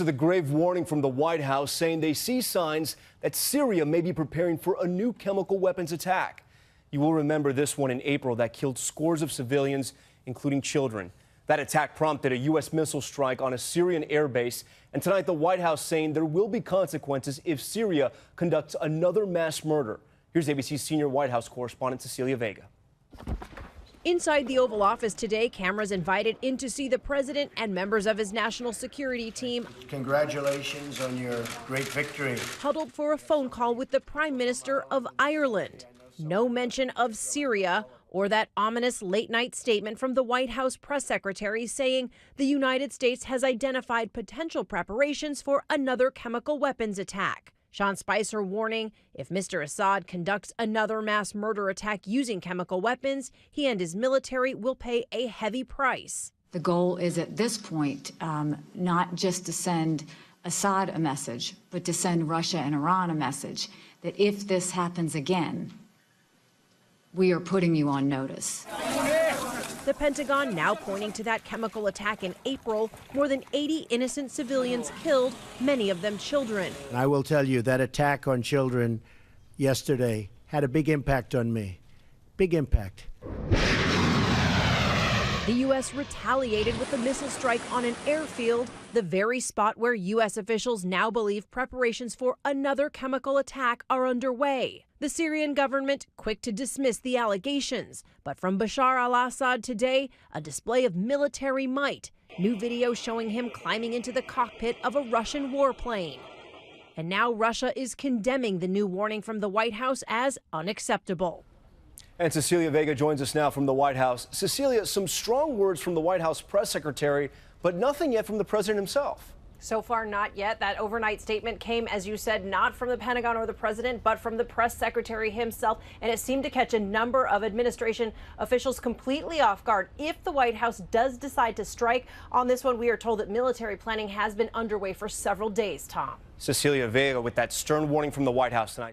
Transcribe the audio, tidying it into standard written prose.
So the grave warning from the White House saying they see signs that Syria may be preparing for a new chemical weapons attack. You will remember this one in April that killed scores of civilians, including children. That attack prompted a U.S. missile strike on a Syrian airbase. And tonight the White House saying there will be consequences if Syria conducts another mass murder. Here's ABC's senior White House correspondent Cecilia Vega. Inside the Oval Office today, cameras invited in to see the president and members of his national security team. Congratulations on your great victory. Huddled for a phone call with the Prime Minister of Ireland. No mention of Syria or that ominous late-night statement from the White House press secretary saying the United States has identified potential preparations for another chemical weapons attack. Sean Spicer warning if Mr. Assad conducts another mass murder attack using chemical weapons, he and his military will pay a heavy price. The goal is at this point not just to send Assad a message, but to send Russia and Iran a message that if this happens again, we are putting you on notice. The Pentagon now pointing to that chemical attack in April. More than 80 innocent civilians killed, many of them children. I will tell you that attack on children yesterday had a big impact on me. Big impact. The U.S. retaliated with a missile strike on an airfield, the very spot where U.S. officials now believe preparations for another chemical attack are underway. The Syrian government quick to dismiss the allegations. But from Bashar al-Assad today, a display of military might. New video showing him climbing into the cockpit of a Russian warplane. And now Russia is condemning the new warning from the White House as unacceptable. And Cecilia Vega joins us now from the White House. Cecilia, some strong words from the White House press secretary, but nothing yet from the president himself. So far, not yet. That overnight statement came, as you said, not from the Pentagon or the president, but from the press secretary himself. And it seemed to catch a number of administration officials completely off guard. If the White House does decide to strike on this one, we are told that military planning has been underway for several days, Tom. Cecilia Vega with that stern warning from the White House tonight.